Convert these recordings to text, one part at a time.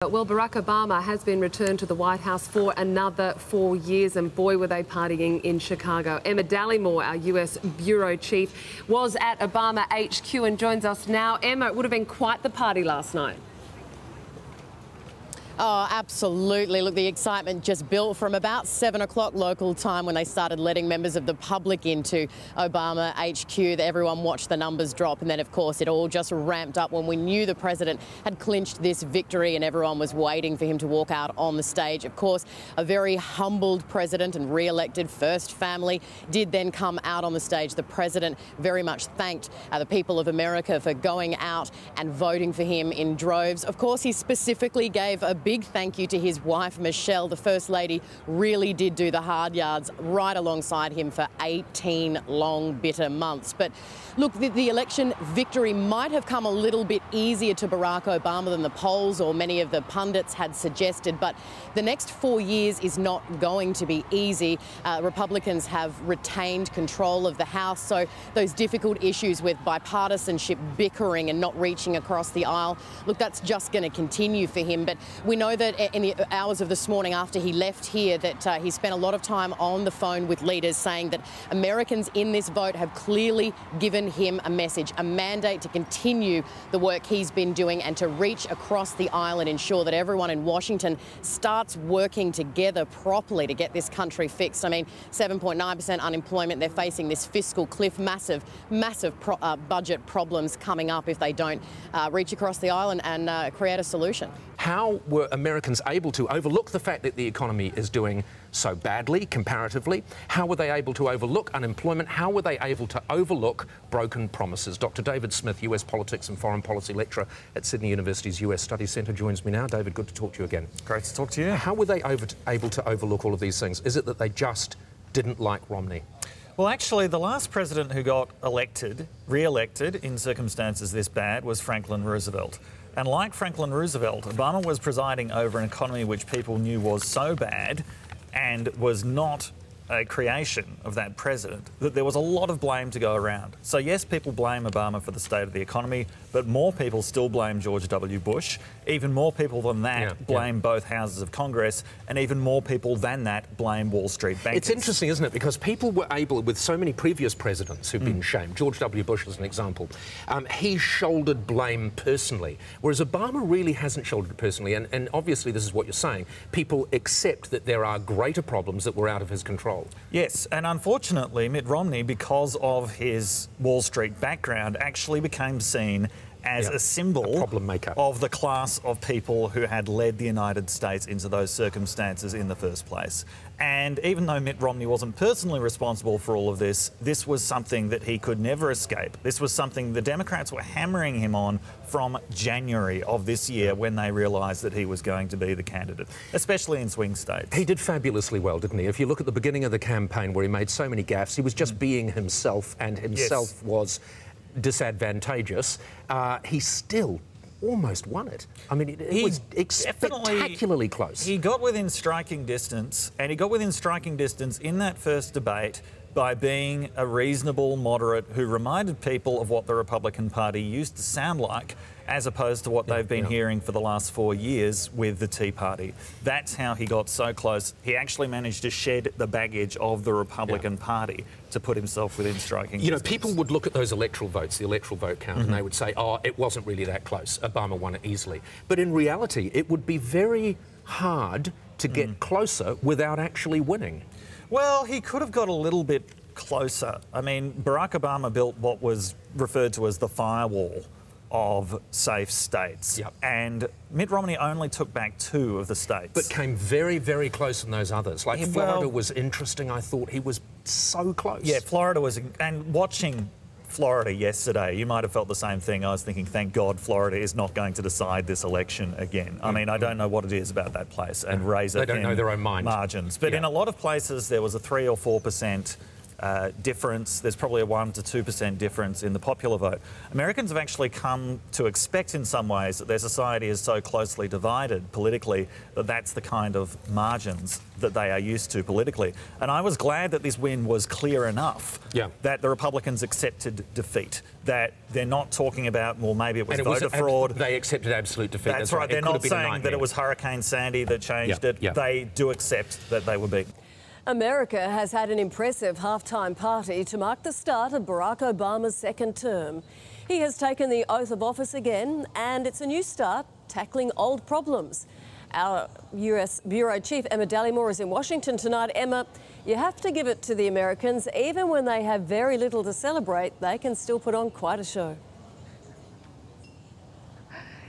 Well, Barack Obama has been returned to the White House for another 4 years, and boy, were they partying in Chicago. Emma Dallimore, our US bureau chief, was at Obama HQ and joins us now. Emma, it would have been quite the party last night. Oh, absolutely. Look, the excitement just built from about 7 o'clock local time when they started letting members of the public into Obama HQ. Everyone watched the numbers drop, and then, of course, it all just ramped up when we knew the president had clinched this victory and everyone was waiting for him to walk out on the stage. Of course, a very humbled president and re-elected first family did then come out on the stage. The president very much thanked the people of America for going out and voting for him in droves. Of course, he specifically gave a big thank you to his wife, Michelle. The First Lady really did do the hard yards right alongside him for 18 long, bitter months. But look, the election victory might have come a little bit easier to Barack Obama than the polls or many of the pundits had suggested. But the next 4 years is not going to be easy. Republicans have retained control of the House, so those difficult issues with bipartisanship, bickering and not reaching across the aisle, look, that's just going to continue for him. But we know that in the hours of this morning after he left here that he spent a lot of time on the phone with leaders saying that Americans in this vote have clearly given him a message, a mandate to continue the work he's been doing and to reach across the aisle and ensure that everyone in Washington starts working together properly to get this country fixed. I mean, 7.9% unemployment. They're facing this fiscal cliff, massive budget problems coming up if they don't reach across the aisle and create a solution. How were Americans able to overlook the fact that the economy is doing so badly comparatively? How were they able to overlook unemployment? How were they able to overlook broken promises? Dr. David Smith, US Politics and Foreign Policy Lecturer at Sydney University's US Studies Centre, joins me now. David, good to talk to you again. Great to talk to you. How were they able to overlook all of these things? Is it that they just didn't like Romney? Well, actually, the last president who got re-elected in circumstances this bad was Franklin Roosevelt. And like Franklin Roosevelt, Obama was presiding over an economy which people knew was so bad and was not a creation of that president, that there was a lot of blame to go around. So yes, people blame Obama for the state of the economy, but more people still blame George W. Bush. Even more people than that blame both houses of Congress, and even more people than that blame Wall Street bankers. It's interesting, isn't it? Because people were able, with so many previous presidents who've been shamed, George W. Bush as an example, he shouldered blame personally, whereas Obama really hasn't shouldered it personally. And obviously, this is what you're saying, people accept that there are greater problems that were out of his control. Yes, and unfortunately, Mitt Romney, because of his Wall Street background, actually became seen as a symbol problem maker of the class of people who had led the United States into those circumstances in the first place. And even though Mitt Romney wasn't personally responsible for all of this, this was something that he could never escape. This was something the Democrats were hammering him on from January of this year when they realised that he was going to be the candidate, especially in swing states. He did fabulously well, didn't he? If you look at the beginning of the campaign where he made so many gaffes, he was just being himself, and himself was disadvantageous. He still almost won it. I mean, it was spectacularly close. He got within striking distance, and he got within striking distance in that first debate by being a reasonable moderate who reminded people of what the Republican Party used to sound like, as opposed to what they've been hearing for the last 4 years with the Tea Party. That's how he got so close. He actually managed to shed the baggage of the Republican Party to put himself within striking distance. You know, people would look at those electoral votes, the electoral vote count, and they would say, oh, it wasn't really that close. Obama won it easily. But in reality, it would be very hard to get closer without actually winning. Well, he could have got a little bit closer. I mean, Barack Obama built what was referred to as the firewall of safe states. And Mitt Romney only took back 2 of the states. But came very, very close in those others. Like Florida was interesting. I thought he was so close. Yeah, Florida was... And watching Florida yesterday, you might have felt the same thing. I was thinking, thank God Florida is not going to decide this election again. I mean, I don't know what it is about that place and razor-thin they don't know their own mind. Margins. But in a lot of places, there was a 3 or 4% difference. There's probably a 1 to 2% difference in the popular vote. Americans have actually come to expect in some ways that their society is so closely divided politically that that's the kind of margins that they are used to politically. And I was glad that this win was clear enough that the Republicans accepted defeat, that they're not talking about, well, maybe it was voter fraud. They accepted absolute defeat. That's right. They're not saying that it was Hurricane Sandy that changed it. They do accept that they were beaten. America has had an impressive halftime party to mark the start of Barack Obama's second term. He has taken the oath of office again, and it's a new start tackling old problems. Our US Bureau Chief Emma Dallimore is in Washington tonight. Emma, you have to give it to the Americans. Even when they have very little to celebrate, they can still put on quite a show.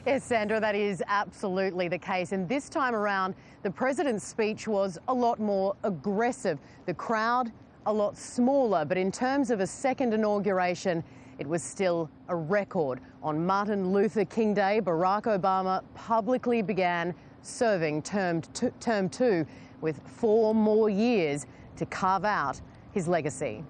Yes, Sandra, that is absolutely the case. And this time around, the president's speech was a lot more aggressive. The crowd, a lot smaller. But in terms of a second inauguration, it was still a record. On Martin Luther King Day, Barack Obama publicly began serving term 2 with 4 more years to carve out his legacy.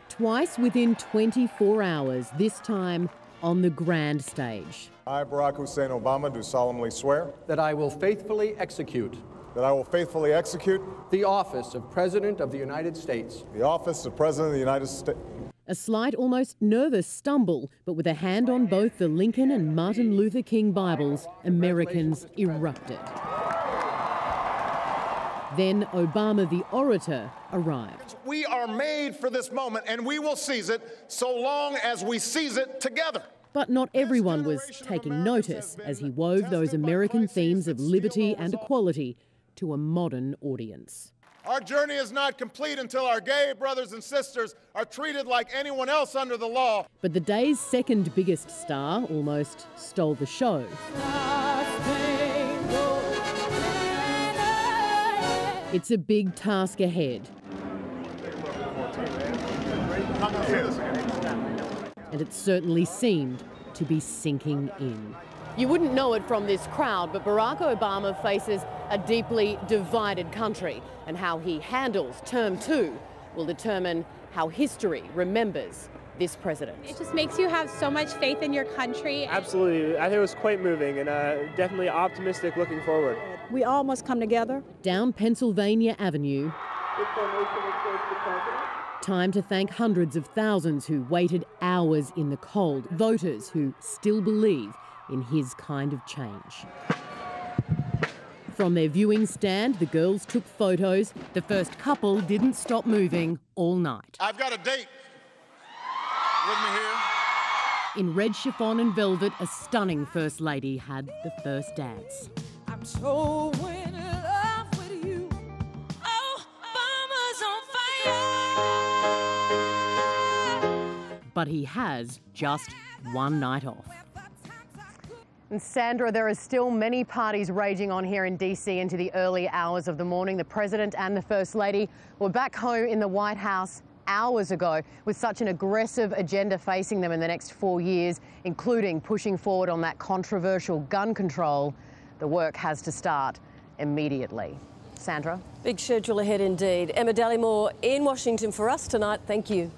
Twice within 24 hours, this time on the grand stage. I, Barack Hussein Obama, do solemnly swear that I will faithfully execute the office of President of the United States. The office of President of the United States. A slight, almost nervous stumble, but with a hand on both the Lincoln and Martin Luther King Bibles, Americans erupted. Then Obama, the orator, arrived. We are made for this moment, and we will seize it so long as we seize it together. But not everyone was taking notice as he wove those American themes of liberty and equality to a modern audience. Our journey is not complete until our gay brothers and sisters are treated like anyone else under the law. But the day's second biggest star almost stole the show. It's a big task ahead. And it certainly seemed to be sinking in. You wouldn't know it from this crowd, but Barack Obama faces a deeply divided country, and how he handles term 2 will determine how history remembers this president. It just makes you have so much faith in your country. Absolutely. I think it was quite moving and definitely optimistic looking forward. We all must come together. Down Pennsylvania Avenue, time to thank hundreds of thousands who waited hours in the cold, voters who still believe in his kind of change. From their viewing stand, the girls took photos. The first couple didn't stop moving all night. I've got a date with me here. In red chiffon and velvet, a stunning First Lady had the first dance. I'm so in love with you. Oh, Obama's on fire. But he has just one night off. And Sandra, there are still many parties raging on here in DC into the early hours of the morning. The President and the First Lady were back home in the White House hours ago with such an aggressive agenda facing them in the next 4 years, including pushing forward on that controversial gun control. The work has to start immediately. Sandra? Big schedule ahead indeed. Emma Dallimore in Washington for us tonight. Thank you.